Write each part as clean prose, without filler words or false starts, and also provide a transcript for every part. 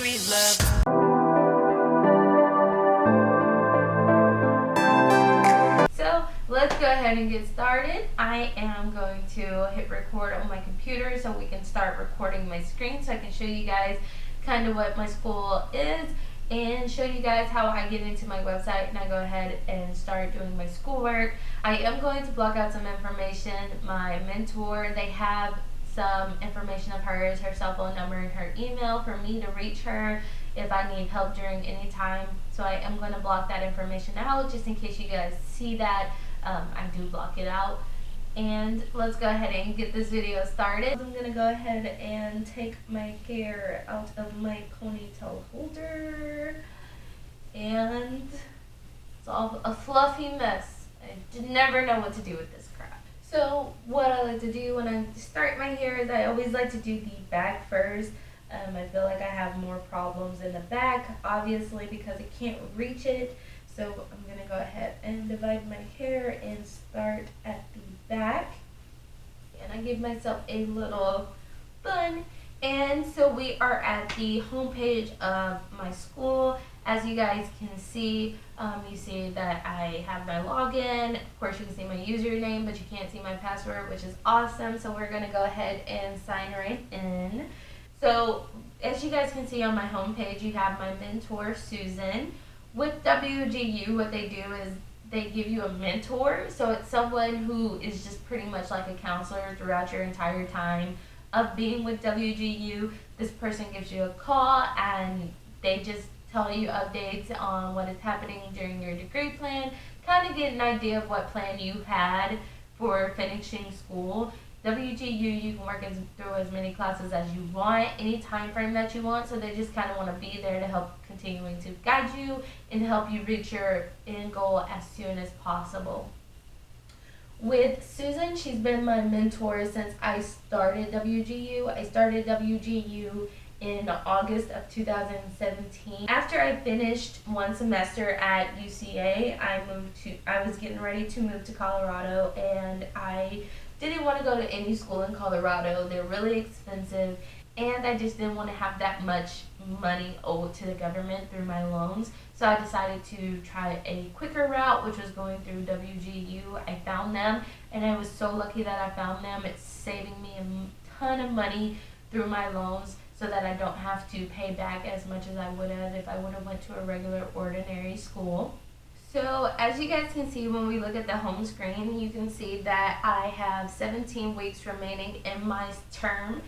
sweet love. So let's go ahead and get started. I am going to hit record on my computer so we can start recording my screen so I can show you guys kind of what my school is and show you guys how I get into my website and I go ahead and start doing my schoolwork. I am going to block out some information. My mentor, they have some information of hers, her cell phone number and her email for me to reach her if I need help during any time. So I am going to block that information out just in case you guys see that. I do block it out. And let's go ahead and get this video started. I'm going to go ahead and take my hair out of my ponytail holder. And it's all a fluffy mess. I never know what to do with this crap. So what I like to do when I start my hair is I always like to do the back first. I feel like I have more problems in the back, obviously, because I can't reach it. So I'm going to go ahead and divide my hair and start at the back. And I give myself a little bun. And so we are at the homepage of my school. As you guys can see, you see that I have my login. Of course, you can see my username, but you can't see my password, which is awesome. So we're going to go ahead and sign right in. So as you guys can see on my homepage, you have my mentor, Susan. With WGU, what they do is they give you a mentor. So it's someone who is just pretty much like a counselor throughout your entire time of being with WGU. This person gives you a call and they just tell you updates on what is happening during your degree plan, kind of get an idea of what plan you had for finishing school. WGU, you can work through as many classes as you want, any time frame that you want, so they just kind of want to be there to help continuing to guide you and help you reach your end goal as soon as possible. With Susan, she's been my mentor since I started WGU. I started WGU in August of 2017. After I finished one semester at UCA, I was getting ready to move to Colorado, and I didn't want to go to any school in Colorado. They're really expensive, and I just didn't want to have that much money owed to the government through my loans. So I decided to try a quicker route, which was going through WGU. I found them, and I was so lucky that I found them. It's saving me a ton of money through my loans so that I don't have to pay back as much as I would have if I would have went to a regular ordinary school. So as you guys can see, when we look at the home screen, you can see that I have 17 weeks remaining in my term.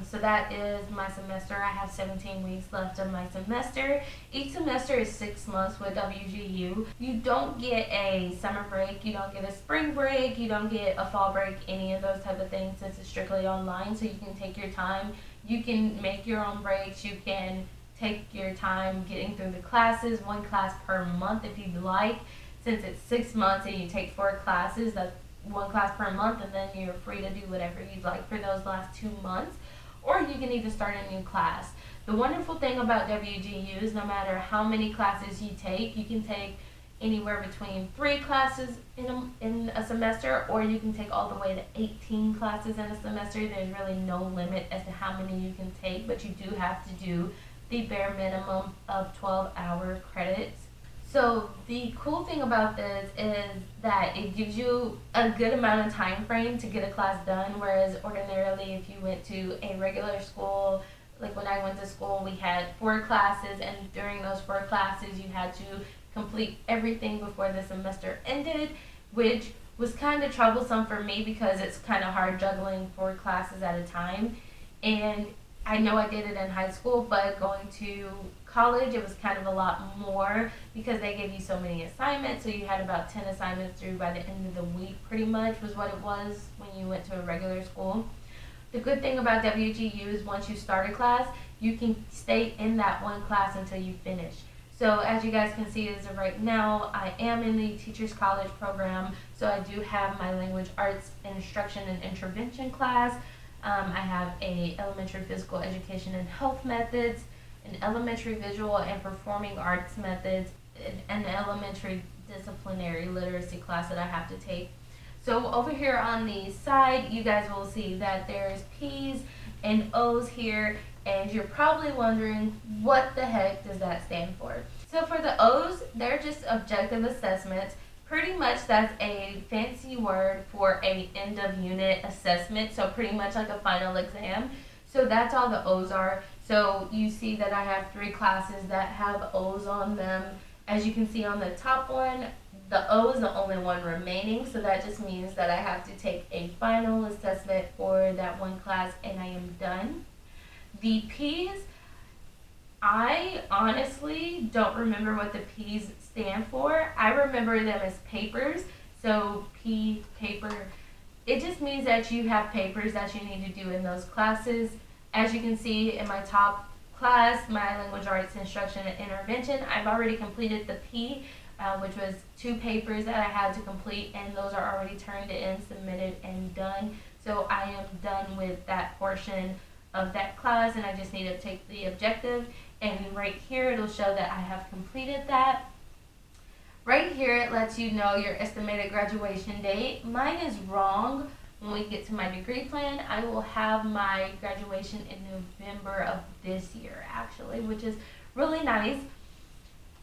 So that is my semester. I have 17 weeks left of my semester. Each semester is 6 months with WGU. You don't get a summer break, you don't get a spring break, you don't get a fall break, any of those type of things, since it's strictly online. So you can take your time. You can make your own breaks. You can take your time getting through the classes, one class per month if you'd like. Since it's 6 months and you take 4 classes, that's one class per month, and then you're free to do whatever you'd like for those last 2 months. Or you can even start a new class. The wonderful thing about WGU is no matter how many classes you can take anywhere between 3 classes in a semester, or you can take all the way to 18 classes in a semester. There's really no limit as to how many you can take, but you do have to do the bare minimum of 12-hour credits. So the cool thing about this is that it gives you a good amount of time frame to get a class done, whereas ordinarily if you went to a regular school, like when I went to school, we had 4 classes, and during those 4 classes you had to complete everything before the semester ended, which was kind of troublesome for me because it's kind of hard juggling 4 classes at a time. And I know I did it in high school, but going to college, it was kind of a lot more because they gave you so many assignments. So you had about 10 assignments through by the end of the week, pretty much was what it was when you went to a regular school. The good thing about WGU is once you start a class, you can stay in that one class until you finish. So as you guys can see, as of right now, I am in the Teachers College program. So I do have my language arts instruction and intervention class. I have a elementary physical education and health methods, an elementary visual and performing arts methods, an elementary disciplinary literacy class that I have to take. So over here on the side, you guys will see that there's P's and O's here, and you're probably wondering what the heck does that stand for. So for the O's, they're just objective assessments. Pretty much that's a fancy word for a end of unit assessment, so pretty much like a final exam. So that's all the O's are. So you see that I have 3 classes that have O's on them. As you can see on the top one, the O is the only one remaining, so that just means that I have to take a final assessment for that one class and I am done. The P's, I honestly don't remember what the P's stand for. I remember them as papers. So P, paper, it just means that you have papers that you need to do in those classes. As you can see in my top class, my language arts instruction and intervention, I've already completed the P, which was 2 papers that I had to complete, and those are already turned in, submitted, and done. So I am done with that portion of that class, and I just need to take the objective, and right here it'll show that I have completed that. Right here it lets you know your estimated graduation date. Mine is wrong. When we get to my degree plan, I will have my graduation in November of this year actually, which is really nice.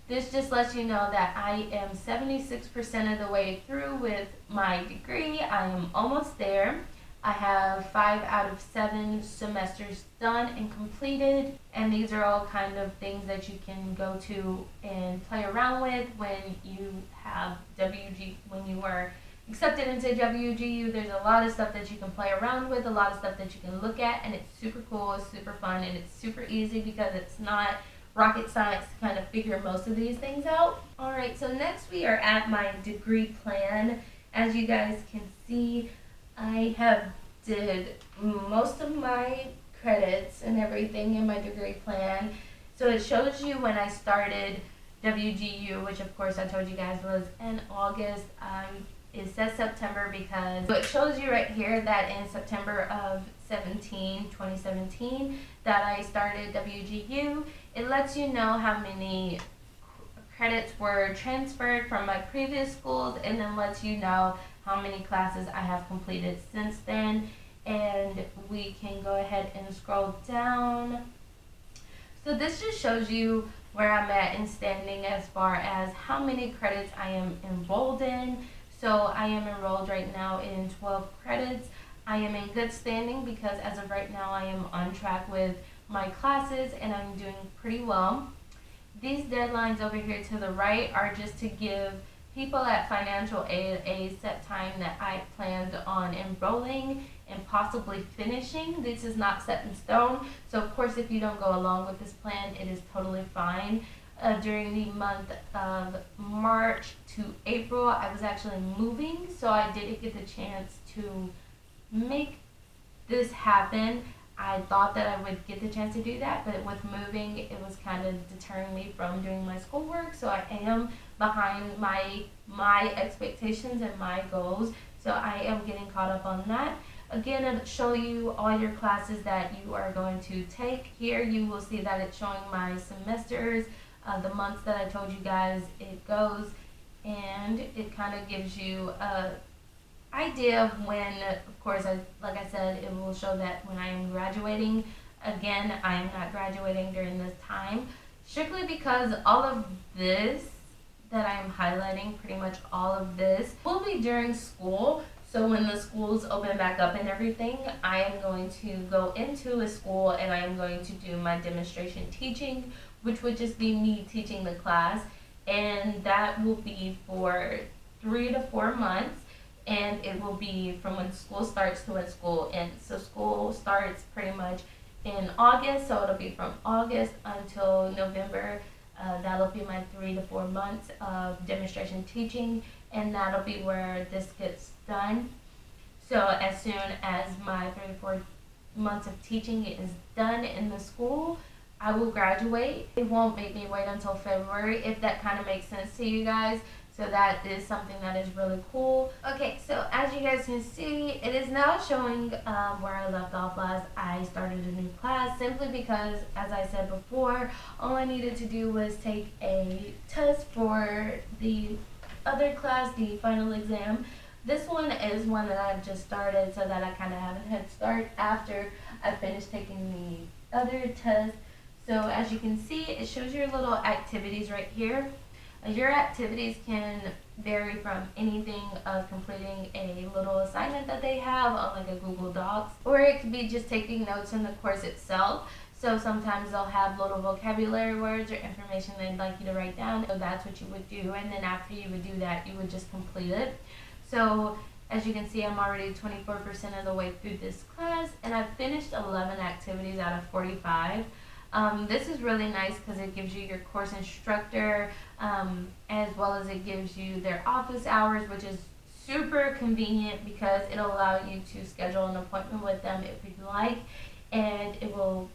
This just lets you know that I am 76% of the way through with my degree. I am almost there. I have 5 out of 7 semesters done and completed, and these are all kind of things that you can go to and play around with when you have when you are accepted into WGU. There's a lot of stuff that you can play around with, a lot of stuff that you can look at, and it's super cool, it's super fun, and it's super easy because it's not rocket science to kind of figure most of these things out. Alright, so next we are at my degree plan. As you guys can see, I have did most of my credits and everything in my degree plan. So it shows you when I started WGU, which of course I told you guys was in August. It says September because it shows you right here that in September of 2017, that I started WGU. It lets you know how many credits were transferred from my previous schools, and then lets you know how many classes I have completed since then. And we can go ahead and scroll down. So this just shows you where I'm at in standing as far as how many credits I am enrolled in. So I am enrolled right now in 12 credits. I am in good standing because as of right now I am on track with my classes and I'm doing pretty well. These deadlines over here to the right are just to give people at financial aid a set time that I planned on enrolling and possibly finishing. This is not set in stone, so of course if you don't go along with this plan, it is totally fine. During the month of March to April, I was actually moving, so I didn't get the chance to make this happen. I thought that I would get the chance to do that, but with moving, it was kind of deterring me from doing my schoolwork, so I am behind my expectations and my goals, so I am getting caught up on that. Again, it'll show you all your classes that you are going to take. Here you will see that it's showing my semesters, the months that I told you guys it goes, and it kind of gives you a idea of when, of course, like I said, it will show that when I am graduating. Again, I am not graduating during this time, strictly because all of this that I am highlighting, pretty much all of this, will be during school. So when the schools open back up and everything, I am going to go into a school and I am going to do my demonstration teaching, which would just be me teaching the class, and that will be for 3 to 4 months. And it will be from when school starts to when school ends. So school starts pretty much in August, so it'll be from August until November. That'll be my 3 to 4 months of demonstration teaching, and that'll be where this gets done. So as soon as my 3 to 4 months of teaching is done in the school, I will graduate. It won't make me wait until February, if that kind of makes sense to you guys. So that is something that is really cool. Okay, so as you guys can see, it is now showing where I left off last. I started a new class simply because, as I said before, all I needed to do was take a test for the other class, the final exam. This one is one that I've just started so that I kind of have a head start after I finish taking the other test. So as you can see, it shows your little activities right here. Your activities can vary from anything of completing a little assignment that they have on like a Google Docs, or it could be just taking notes in the course itself. So sometimes they'll have little vocabulary words or information they'd like you to write down. So that's what you would do, and then after you would do that, you would just complete it. So as you can see, I'm already 24% of the way through this class, and I've finished 11 activities out of 45. This is really nice because it gives you your course instructor, as well as it gives you their office hours, which is super convenient because it'll allow you to schedule an appointment with them if you'd like, and it will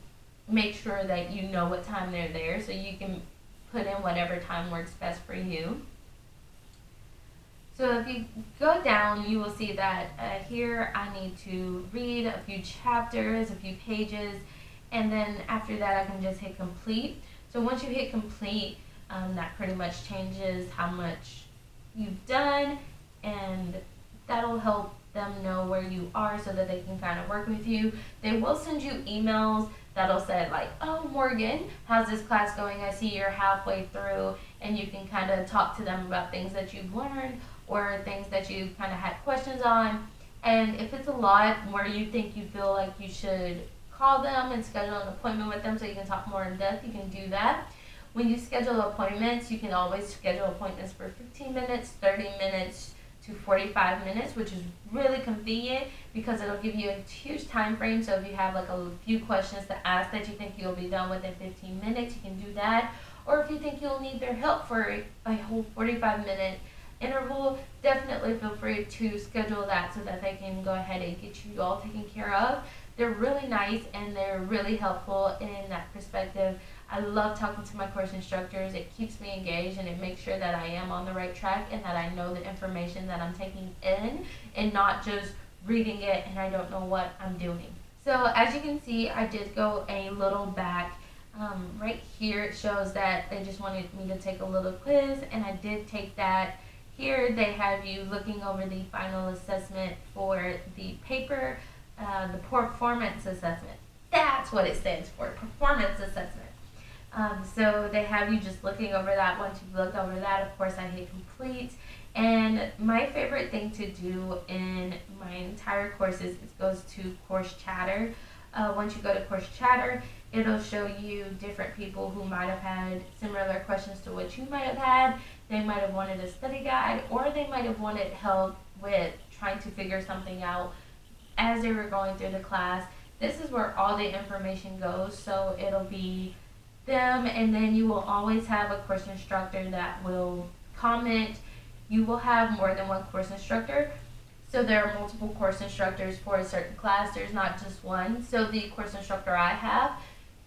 make sure that you know what time they're there so you can put in whatever time works best for you. So if you go down, you will see that here I need to read a few chapters, a few pages, and then after that I can just hit complete. So once you hit complete, that pretty much changes how much you've done, and that'll help them know where you are so that they can kind of work with you. They will send you emails that'll say like, oh Morgan, how's this class going? I see you're halfway through, and you can kind of talk to them about things that you've learned or things that you kind of had questions on. And if it's a lot where you think you feel like you should call them and schedule an appointment with them so you can talk more in depth, you can do that. When you schedule appointments, you can always schedule appointments for 15 minutes, 30 minutes, to 45 minutes, which is really convenient because it'll give you a huge time frame. So if you have like a few questions to ask that you think you'll be done within 15 minutes, you can do that. Or if you think you'll need their help for a whole 45-minute interval, definitely feel free to schedule that so that they can go ahead and get you all taken care of. They're really nice and they're really helpful in that perspective. I love talking to my course instructors. It keeps me engaged and it makes sure that I am on the right track and that I know the information that I'm taking in and not just reading it and I don't know what I'm doing. So as you can see, I did go a little back. Right here it shows that they just wanted me to take a little quiz, and I did take that. Here they have you looking over the final assessment for the paper, the performance assessment. That's what it stands for, performance assessment. So they have you just looking over that. Once you've looked over that, of course, I hit complete. And my favorite thing to do in my entire courses is goes to course chatter. Once you go to course chatter, it'll show you different people who might have had similar questions to what you might have had. They might have wanted a study guide, or they might have wanted help with trying to figure something out as they were going through the class. This is where all the information goes, so it'll be them, and then you will always have a course instructor that will comment. You will have more than one course instructor, so there are multiple course instructors for a certain class. There's not just one. So the course instructor I have,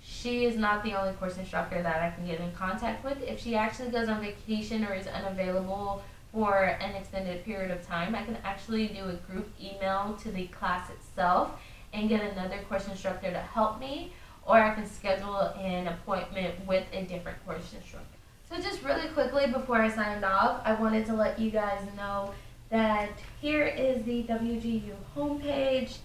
she is not the only course instructor that I can get in contact with. If she actually goes on vacation or is unavailable for an extended period of time, I can actually do a group email to the class itself and get another course instructor to help me, or I can schedule an appointment with a different course instructor. So just really quickly before I signed off, I wanted to let you guys know that here is the WGU homepage.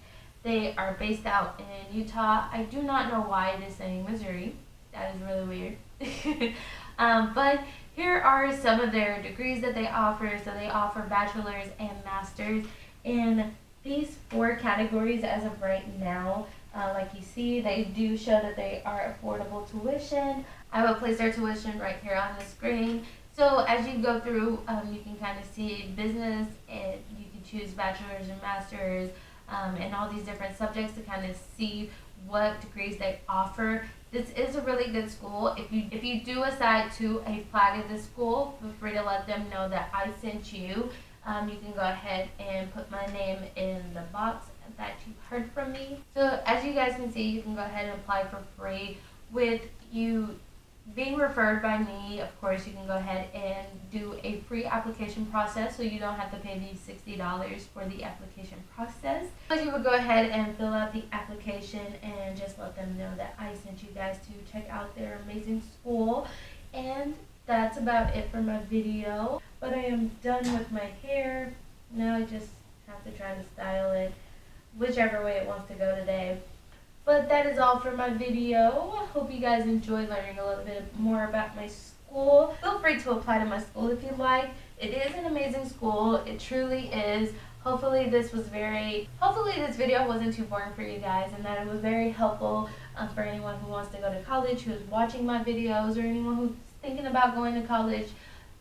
They are based out in Utah. I do not know why it is saying Missouri. That is really weird. But here are some of their degrees that they offer. So they offer bachelor's and master's in these 4 categories as of right now. Like you see, they do show that they are affordable tuition. I will place their tuition right here on the screen. So as you go through, you can kind of see business, and you can choose bachelor's and master's, and all these different subjects to kind of see what degrees they offer. This is a really good school. If you do decide to apply to this school, feel free to let them know that I sent you. You can go ahead and put my name in the box that you heard from me. So as you guys can see, you can go ahead and apply for free. With you being referred by me, of course, you can go ahead and do a free application process, so you don't have to pay the $60 for the application process. But you would go ahead and fill out the application and just let them know that I sent you guys to check out their amazing school. And that's about it for my video. But I am done with my hair. Now I just have to try to style it whichever way it wants to go today. But that is all for my video. I hope you guys enjoyed learning a little bit more about my school. Feel free to apply to my school if you'd like. It is an amazing school. It truly is. Hopefully this video wasn't too boring for you guys, and that it was very helpful for anyone who wants to go to college, who is watching my videos, or anyone who's thinking about going to college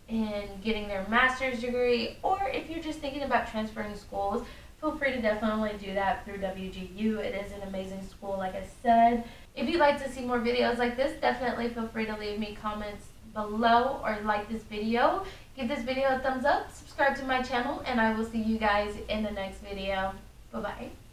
and getting their master's degree, or if you're just thinking about transferring schools. Feel free to definitely do that through WGU. It is an amazing school, like I said. If you'd like to see more videos like this, definitely feel free to leave me comments below or like this video. Give this video a thumbs up, subscribe to my channel, and I will see you guys in the next video. Bye-bye.